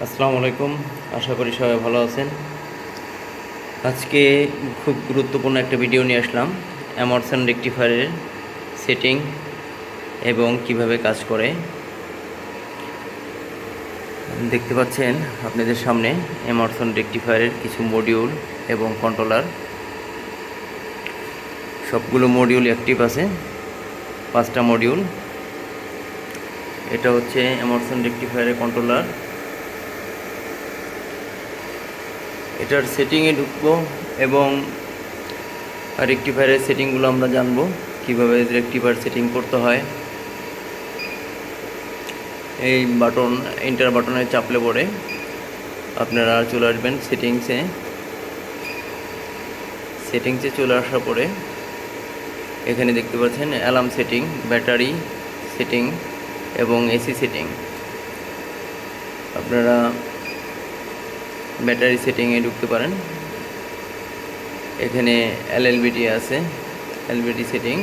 আসসালামু আলাইকুম। আশা করি সবাই ভালো আছেন। আজকে খুব গুরুত্বপূর্ণ একটা ভিডিও নিয়ে আসলাম। এমারসন রেকটিফায়ারের সেটিং এবং কিভাবে কাজ করে। দেখতে পাচ্ছেন আপনাদের সামনে এমারসন রেকটিফায়ারের কিছু মডিউল এবং কন্ট্রোলার। সবগুলো মডিউল অ্যাক্টিভ আছে, 5টা মডিউল। এটা হচ্ছে এমারসন রেকটিফায়ারের কন্ট্রোলার। এটার সেটিংয়ে ঢুকবো এবং রেকটিফায়ারের সেটিংগুলো আমরা জানবো, কিভাবে রেকটিফায়ার সেটিং করতে হয়। এই বাটন, এন্টার বাটনে চাপলে পরে আপনারা চলে আসবেন সেটিংসে চলে আসার পরে এখানে দেখতে পাচ্ছেন অ্যালার্ম সেটিং, ব্যাটারি সেটিং এবং এসি সেটিং। আপনারা ব্যাটারি সেটিংয়ে ঢুকতে পারেন। এখানে এলএলবিটি আছে, এলবিটি সেটিং।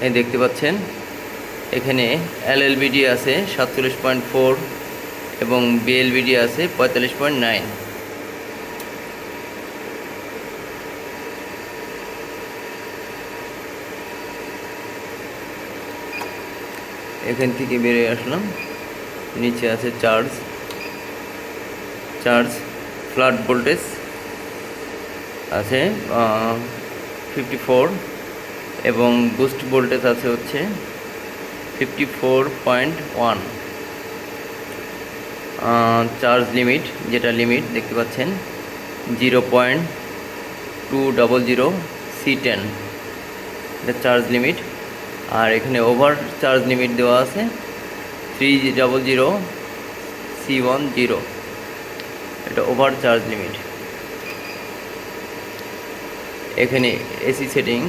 এই দেখতে পাচ্ছেন এখানে এলএলবিডি আছে 47.4 এবং বিএলবিডি আছে 45.9। এখান থেকে বেরিয়ে আসলাম। নিচে আছে চার্জ ফ্ল্যাট ভোল্টেজ আছে 54 এবং বুস্ট ভোল্টেজ আছে হচ্ছে 54.1। চার্জ লিমিট, যেটা লিমিট দেখতে পাচ্ছেন 0.200 C10, এটা চার্জ লিমিট। আর এখানে ওভার চার্জ লিমিট দেওয়া আছে 300 C10, এটা ওভার চার্জ লিমিট। এখানে এসি সেটিং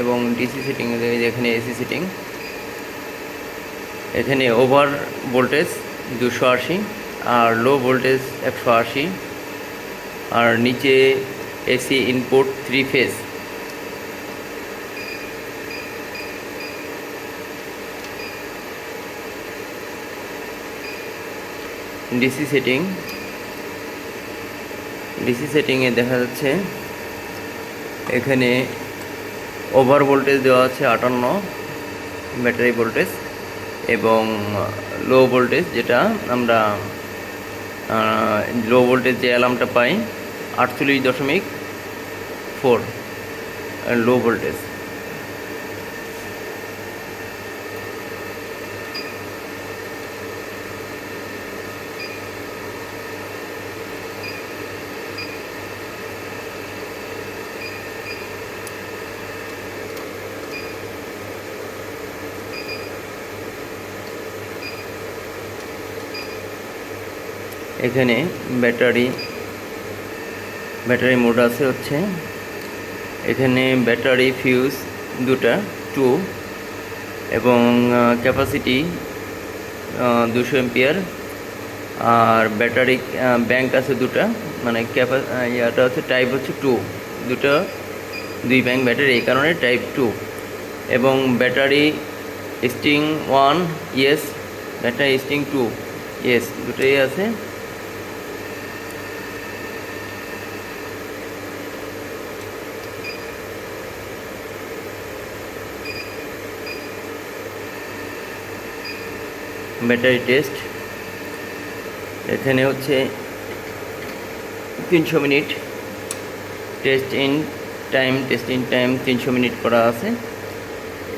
এবং ডিসি সেটিং, এখানে এসি সেটিং। এখানে ওভার ভোল্টেজ 280 আর লো ভোল্টেজ 180। আর নিচে এসি ইনপুট 3 ফেজ। ডিসি সেটিংয়ে দেখা যাচ্ছে এখানে ওভার ভোল্টেজ দেওয়া আছে 58 ব্যাটারি ভোল্টেজ এবং লো ভোল্টেজ, যেটা আমরা লো ভোল্টেজ যে অ্যালার্মটা পাই 48.4 লো ভোল্টেজ। এখানে ব্যাটারি মোড আছে হচ্ছে, এখানে ব্যাটারি ফিউজ দুটা 2 এবং ক্যাপাসিটি 200 এম্পিয়ার। আর ব্যাটারি ব্যাংক আছে দুটা, মানে ইয়াটা হচ্ছে টাইপ হচ্ছে 2, দুই ব্যাংক ব্যাটারি, এই কারণে টাইপ 2। এবং battery string 1 yes, battery string 2 yes, দুটোই আছে। ব্যাটারি টেস্ট এখানে হচ্ছে 300 minute test in time 300 minute করা আছে।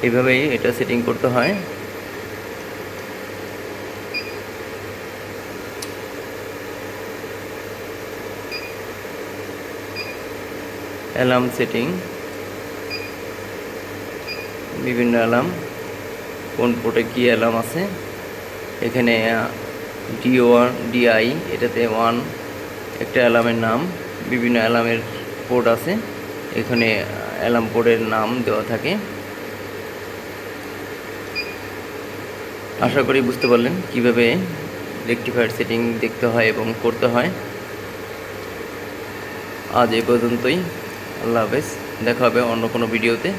এইভাবেই এটা সেটিং করতে হয়। অ্যালার্ম সেটিং, বিভিন্ন অ্যালার্ম, কোন পোর্টে কী অ্যালার্ম আছে। এখানে DI, এটাতে 1 একটা অ্যালার্মের নাম, বিভিন্ন অ্যালার্মের পোর্ট আছে, এখানে অ্যালার্ম পোর্টের নাম দেওয়া থাকে। আশা করি বুঝতে পারলেন কিভাবে রেকটিফায়ার সেটিং দেখতে হয় এবং করতে হয়। আজ এই পর্যন্তই। আল্লাহ হাফেজ, দেখা হবে অন্য কোনো ভিডিওতে।